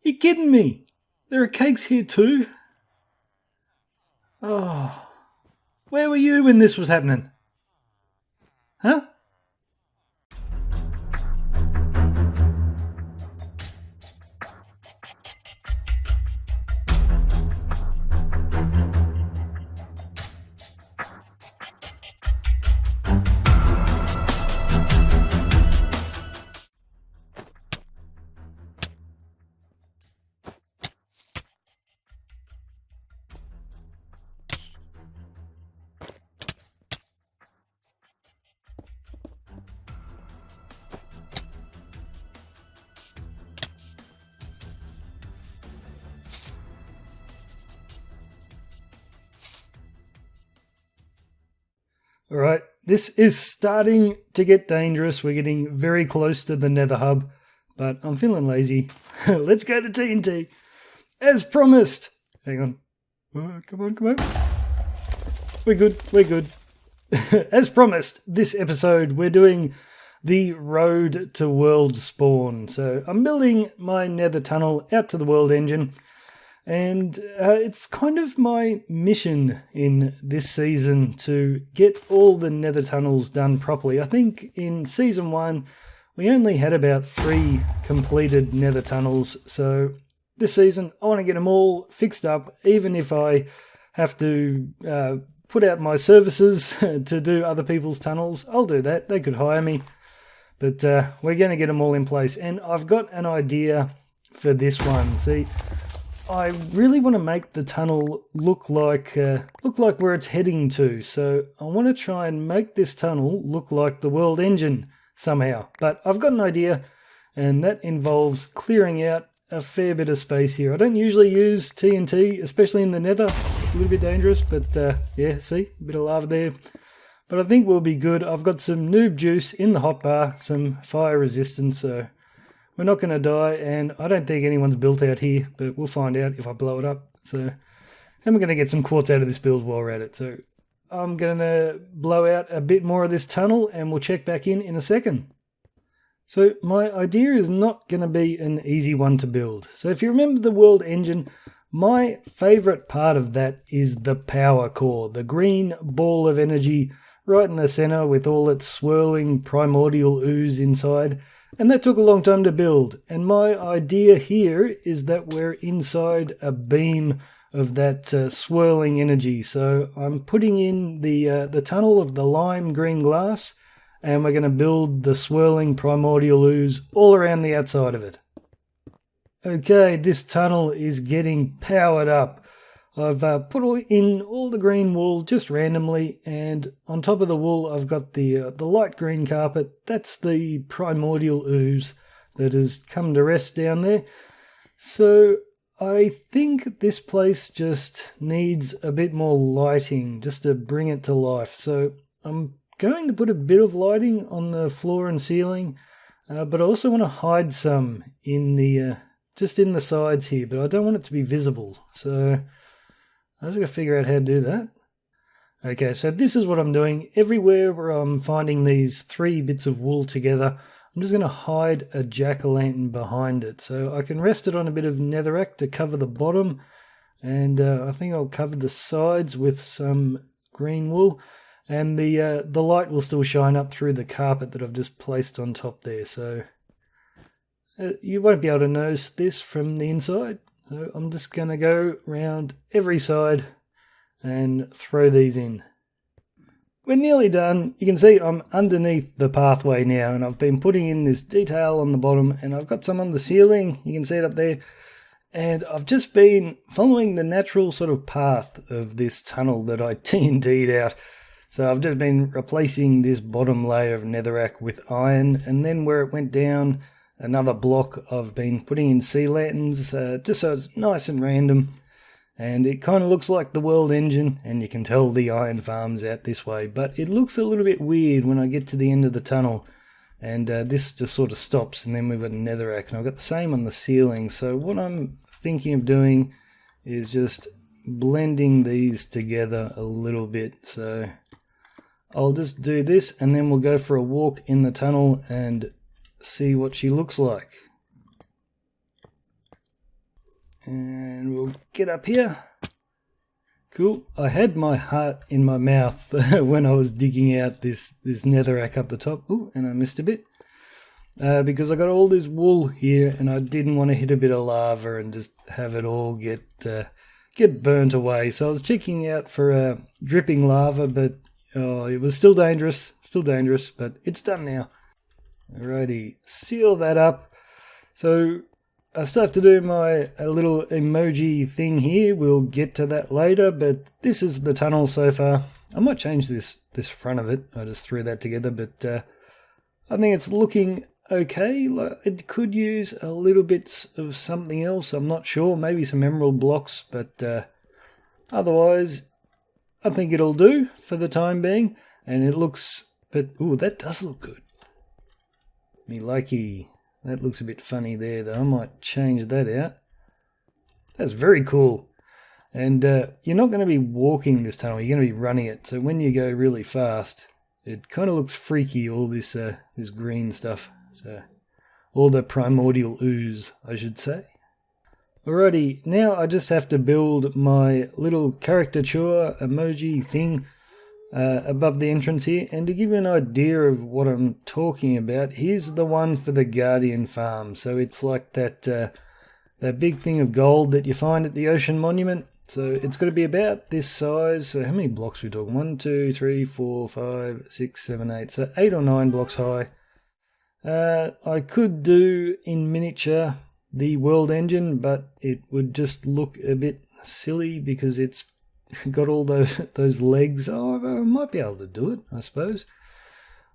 You kidding me? There are cakes here too? Oh, where were you when this was happening? Huh? Alright, this is starting to get dangerous. We're getting very close to the nether hub, but I'm feeling lazy. Let's go to TNT. As promised. Hang on. Oh, come on. We're good. As promised, this episode we're doing the road to world spawn. So I'm building my nether tunnel out to the world engine. And it's kind of my mission in this season to get all the nether tunnels done properly. I think in season 1 we only had about 3 completed nether tunnels. So this season I want to get them all fixed up, even if I have to put out my services to do other people's tunnels. I'll do that. They could hire me. But we're going to get them all in place. And I've got an idea for this one. See, I really want to make the tunnel look like where it's heading to. So I want to try and make this tunnel look like the world engine somehow. But I've got an idea, and that involves clearing out a fair bit of space here. I don't usually use TNT, especially in the nether. It's a little bit dangerous, but yeah, see, a bit of lava there. But I think we'll be good. I've got some noob juice in the hotbar, some fire resistance, so we're not going to die, and I don't think anyone's built out here, but we'll find out if I blow it up. So, and we're going to get some quartz out of this build while we're at it. So I'm going to blow out a bit more of this tunnel, and we'll check back in a second. So my idea is not going to be an easy one to build. So if you remember the world engine, my favourite part of that is the power core, the green ball of energy right in the centre with all its swirling primordial ooze inside. And that took a long time to build. And my idea here is that we're inside a beam of that swirling energy. So I'm putting in the tunnel of the lime green glass, and we're going to build the swirling primordial ooze all around the outside of it. Okay, this tunnel is getting powered up. I've put in all the green wool just randomly, and on top of the wool I've got the light green carpet. That's the primordial ooze that has come to rest down there. So I think this place just needs a bit more lighting just to bring it to life. So I'm going to put a bit of lighting on the floor and ceiling, but I also want to hide some in the just in the sides here, but I don't want it to be visible. So I just got to figure out how to do that. Okay, so this is what I'm doing. Everywhere where I'm finding these 3 bits of wool together, I'm just going to hide a jack-o'-lantern behind it. So I can rest it on a bit of netherrack to cover the bottom, and I think I'll cover the sides with some green wool, and the light will still shine up through the carpet that I've just placed on top there. So you won't be able to notice this from the inside. So I'm just going to go around every side and throw these in. We're nearly done. You can see I'm underneath the pathway now, and I've been putting in this detail on the bottom, and I've got some on the ceiling. You can see it up there. And I've just been following the natural sort of path of this tunnel that I TNT'd out. So I've just been replacing this bottom layer of netherrack with iron, and then where it went down another block I've been putting in sea lanterns, just so it's nice and random, and it kind of looks like the world engine, and you can tell the iron farm's out this way, but it looks a little bit weird when I get to the end of the tunnel, and this just sort of stops, and then we've got netherrack, and I've got the same on the ceiling. So what I'm thinking of doing is just blending these together a little bit. So I'll just do this, and then we'll go for a walk in the tunnel and see what she looks like. And we'll get up here. Cool. I had my heart in my mouth when I was digging out this netherrack up the top. Ooh, and I missed a bit. Because I got all this wool here and I didn't want to hit a bit of lava and just have it all get burnt away. So I was checking out for dripping lava, but it was still dangerous, but it's done now. Alrighty, seal that up. So I still have to do my little emoji thing here. We'll get to that later, but this is the tunnel so far. I might change this front of it. I just threw that together, but I think it's looking okay. It could use a little bit of something else. I'm not sure. Maybe some emerald blocks, but otherwise, I think it'll do for the time being. And it looks, but ooh, that does look good. Me likey. That looks a bit funny there, though. I might change that out. That's very cool. And you're not going to be walking this tunnel. You're going to be running it. So when you go really fast, it kind of looks freaky, all this green stuff. So all the primordial ooze, I should say. Alrighty, now I just have to build my little caricature emoji thing above the entrance here. And to give you an idea of what I'm talking about, here's the one for the Guardian Farm. So it's like that big thing of gold that you find at the Ocean Monument. So it's got to be about this size. So how many blocks are we talking? 1, 2, 3, 4, 5, 6, 7, 8. So 8 or 9 blocks high. I could do in miniature the world engine, but it would just look a bit silly because it's got all those legs. Oh, I might be able to do it, I suppose.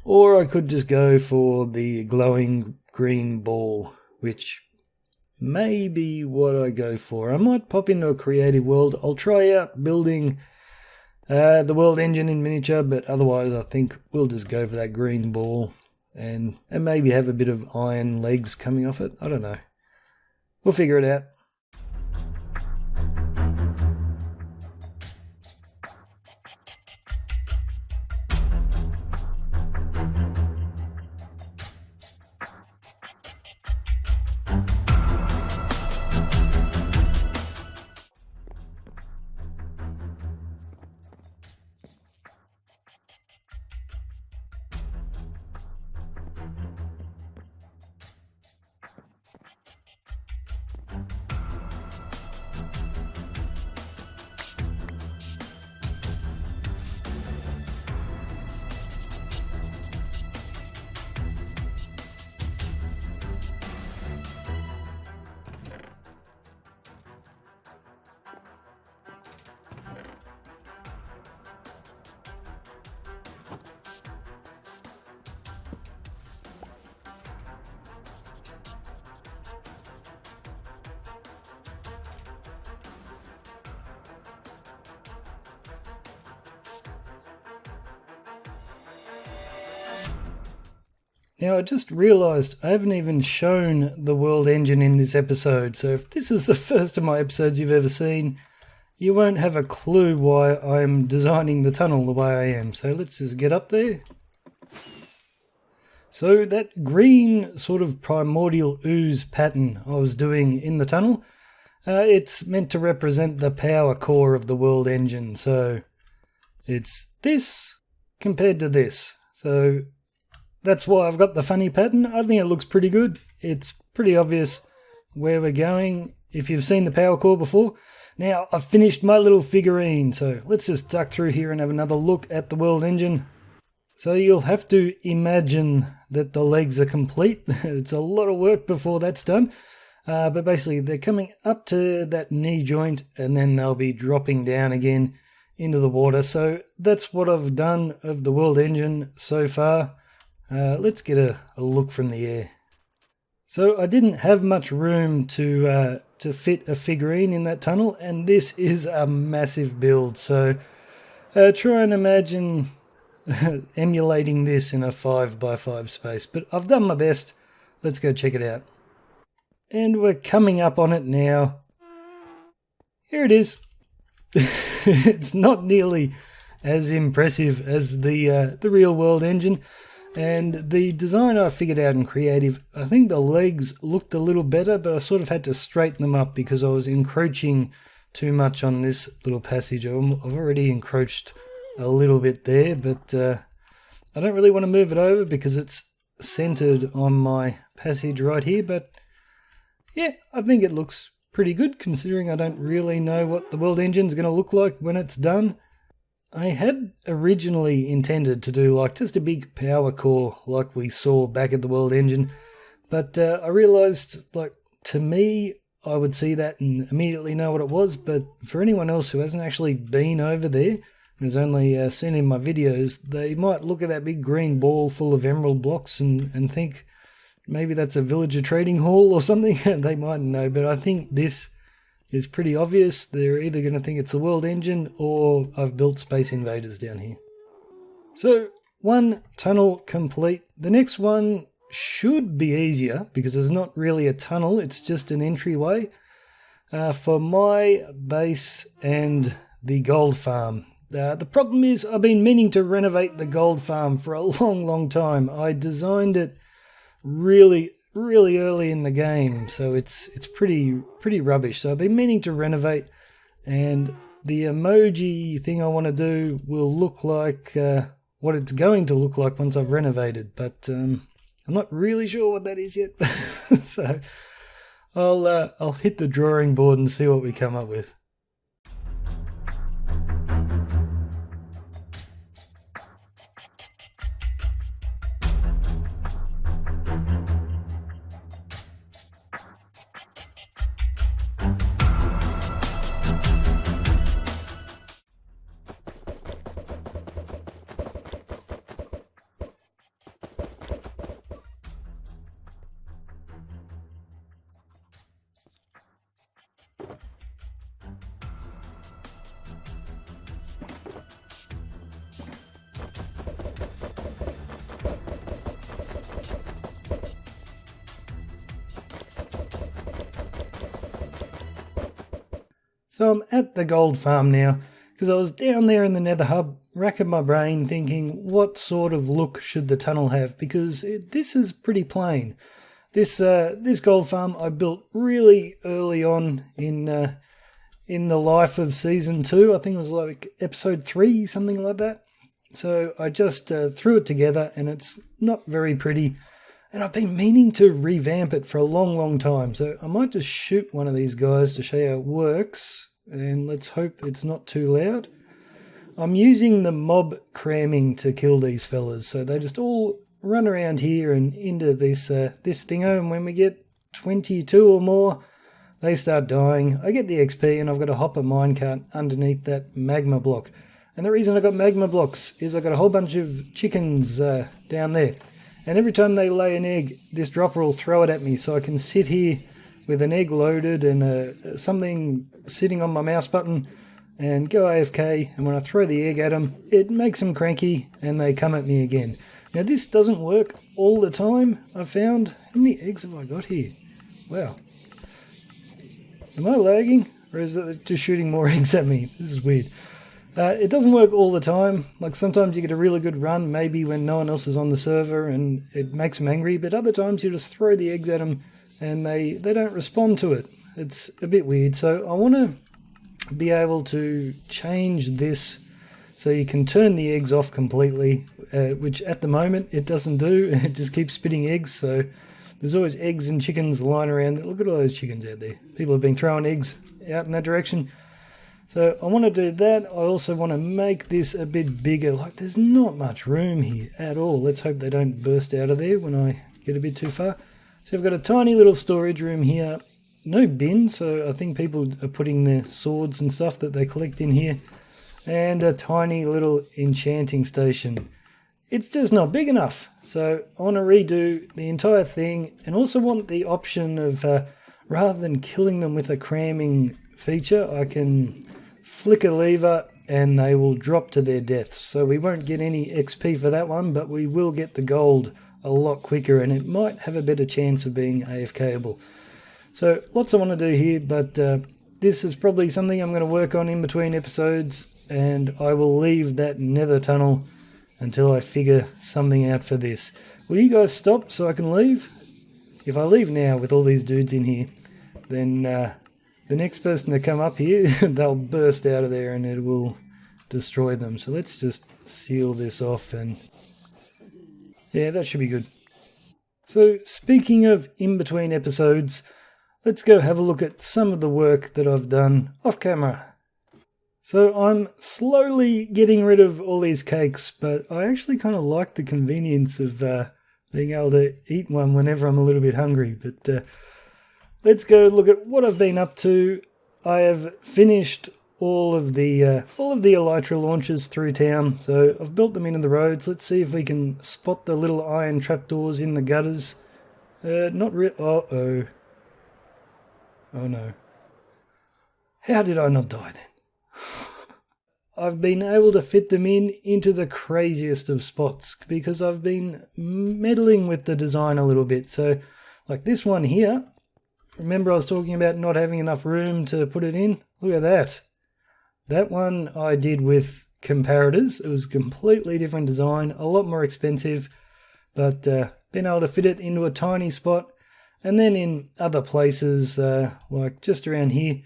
Or I could just go for the glowing green ball, which may be what I go for. I might pop into a creative world. I'll try out building the world engine in miniature, but otherwise I think we'll just go for that green ball and maybe have a bit of iron legs coming off it. I don't know. We'll figure it out. Now, I just realised I haven't even shown the world engine in this episode, so if this is the first of my episodes you've ever seen, you won't have a clue why I'm designing the tunnel the way I am. So let's just get up there. So that green sort of primordial ooze pattern I was doing in the tunnel, it's meant to represent the power core of the world engine. So it's this compared to this. So that's why I've got the funny pattern. I think it looks pretty good. It's pretty obvious where we're going if you've seen the power core before. Now, I've finished my little figurine, so let's just duck through here and have another look at the world engine. So you'll have to imagine that the legs are complete. It's a lot of work before that's done. But basically, they're coming up to that knee joint and then they'll be dropping down again into the water. So that's what I've done of the world engine so far. Let's get a look from the air. So I didn't have much room to fit a figurine in that tunnel, and this is a massive build. So try and imagine emulating this in a 5x5 space. But I've done my best. Let's go check it out. And we're coming up on it now. Here it is. It's not nearly as impressive as the real world engine. And the design I figured out in creative, I think the legs looked a little better, but I sort of had to straighten them up because I was encroaching too much on this little passage. I've already encroached a little bit there, but I don't really want to move it over because it's centered on my passage right here. But yeah, I think it looks pretty good considering I don't really know what the world engine's going to look like when it's done. I had originally intended to do like just a big power core like we saw back at the world engine, but I realized, like, to me, I would see that and immediately know what it was, but for anyone else who hasn't actually been over there and has only seen in my videos, they might look at that big green ball full of emerald blocks and think maybe that's a villager trading hall or something. They mightn't know, but I think this is pretty obvious. They're either going to think it's the world engine or I've built Space Invaders down here. So, one tunnel complete. The next one should be easier because there's not really a tunnel, it's just an entryway for my base and the gold farm. The problem is I've been meaning to renovate the gold farm for a long time. I designed it really early in the game, so it's pretty rubbish. So I've been meaning to renovate, and the emoji thing I want to do will look like what it's going to look like once I've renovated, but I'm not really sure what that is yet. So I'll hit the drawing board and see what we come up with. So I'm at the gold farm now, because I was down there in the nether hub, racking my brain thinking what sort of look should the tunnel have, because this is pretty plain. This gold farm I built really early on in the life of Season 2, I think it was like Episode 3, something like that. So I just threw it together and it's not very pretty. And I've been meaning to revamp it for a long time. So I might just shoot one of these guys to show you how it works. And let's hope it's not too loud. I'm using the mob cramming to kill these fellas. So they just all run around here and into this thingo. And when we get 22 or more, they start dying. I get the XP and I've got a hopper minecart underneath that magma block. And the reason I got magma blocks is I got a whole bunch of chickens down there. And every time they lay an egg, this dropper will throw it at me, so I can sit here with an egg loaded and something sitting on my mouse button and go AFK. And when I throw the egg at them, it makes them cranky and they come at me again. Now this doesn't work all the time, I've found. How many eggs have I got here? Wow. Am I lagging? Or is it just shooting more eggs at me? This is weird. It doesn't work all the time. Like sometimes you get a really good run, maybe when no one else is on the server and it makes them angry, but other times you just throw the eggs at them and they don't respond to it. It's a bit weird. So I want to be able to change this so you can turn the eggs off completely, which at the moment it doesn't do. It just keeps spitting eggs, so there's always eggs and chickens lying around. Look at all those chickens out there. People have been throwing eggs out in that direction. So I want to do that. I also want to make this a bit bigger. Like there's not much room here at all. Let's hope they don't burst out of there when I get a bit too far. So I've got a tiny little storage room here. No bin, so I think people are putting their swords and stuff that they collect in here. And a tiny little enchanting station. It's just not big enough. So I want to redo the entire thing and also want the option of rather than killing them with a cramming feature, I can flick a lever and they will drop to their deaths. So we won't get any XP for that one, but we will get the gold a lot quicker and it might have a better chance of being AFKable. So lots I want to do here, but this is probably something I'm going to work on in between episodes, and I will leave that nether tunnel until I figure something out for this. Will you guys stop so I can leave? If I leave now with all these dudes in here, then the next person to come up here, they'll burst out of there and it will destroy them. So let's just seal this off, and yeah, that should be good. So speaking of in between episodes, let's go have a look at some of the work that I've done off camera. So I'm slowly getting rid of all these cakes, but I actually kind of like the convenience of being able to eat one whenever I'm a little bit hungry. But let's go look at what I've been up to. I have finished all of the elytra launchers through town, so I've built them into the roads. Let's see if we can spot the little iron trapdoors in the gutters. Not really. Uh-oh. Oh no. How did I not die then? I've been able to fit them into the craziest of spots because I've been meddling with the design a little bit. So like this one here, remember I was talking about not having enough room to put it in? Look at that. That one I did with comparators. It was a completely different design, a lot more expensive, but been able to fit it into a tiny spot. And then in other places, like just around here,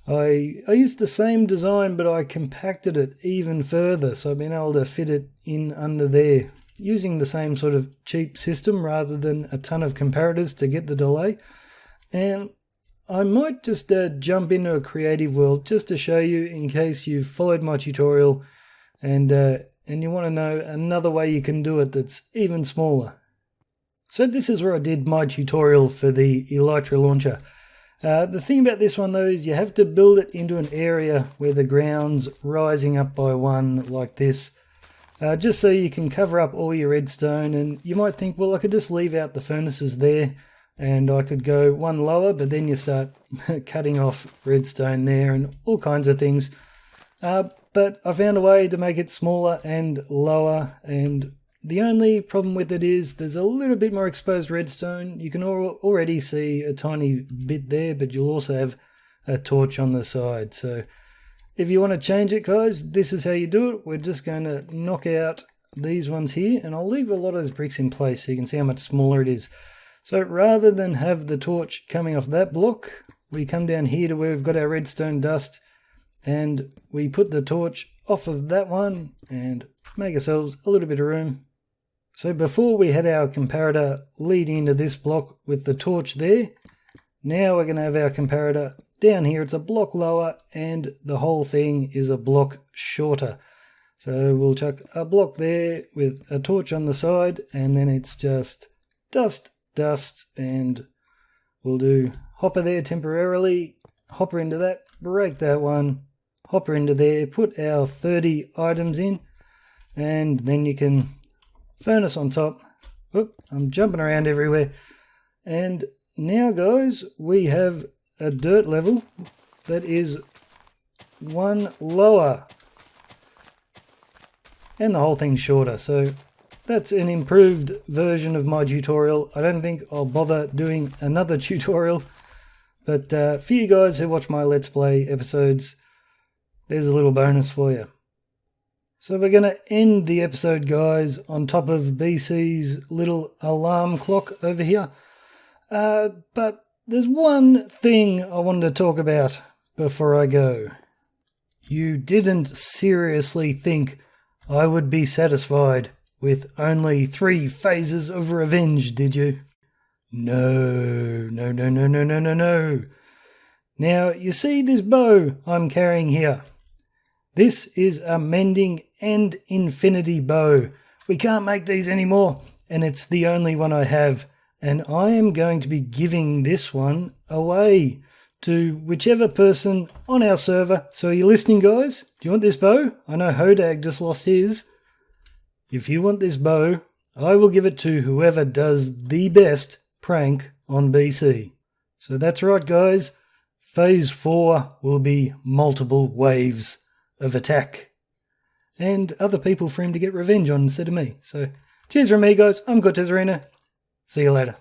I used the same design, but I compacted it even further. So I've been able to fit it in under there, using the same sort of cheap system rather than a ton of comparators to get the delay. And I might just jump into a creative world just to show you, in case you've followed my tutorial and you want to know another way you can do it that's even smaller. So this is where I did my tutorial for the elytra launcher. The thing about this one though is you have to build it into an area where the ground's rising up by one like this, just so you can cover up all your redstone. And you might think, well, I could just leave out the furnaces there and I could go one lower, but then you start cutting off redstone there and all kinds of things. But I found a way to make it smaller and lower, and the only problem with it is there's a little bit more exposed redstone. You can already see a tiny bit there, but you'll also have a torch on the side. So if you want to change it, guys, this is how you do it. We're just going to knock out these ones here, and I'll leave a lot of those bricks in place so you can see how much smaller it is. So rather than have the torch coming off that block, we come down here to where we've got our redstone dust, and we put the torch off of that one and make ourselves a little bit of room. So before we had our comparator leading into this block with the torch there, now we're going to have our comparator down here. It's a block lower and the whole thing is a block shorter. So we'll chuck a block there with a torch on the side, and then it's just dust, and we'll do hopper there temporarily, hopper into that, break that one, hopper into there, put our 30 items in, and then you can furnace on top. Oop, I'm jumping around everywhere. And now, guys, we have a dirt level that is one lower, and the whole thing's shorter. So that's an improved version of my tutorial. I don't think I'll bother doing another tutorial, but for you guys who watch my Let's Play episodes, there's a little bonus for you. So we're going to end the episode, guys, on top of BC's little alarm clock over here. But there's one thing I wanted to talk about before I go. You didn't seriously think I would be satisfied with only 3 phases of revenge, did you? No. Now, you see this bow I'm carrying here? This is a mending and infinity bow. We can't make these anymore, and it's the only one I have. And I am going to be giving this one away to whichever person on our server. So are you listening, guys? Do you want this bow? I know Hodag just lost his. If you want this bow, I will give it to whoever does the best prank on BC. So that's right, guys. Phase 4 will be multiple waves of attack, and other people for him to get revenge on instead of me. So cheers from me, guys. I'm Cortezerino. See you later.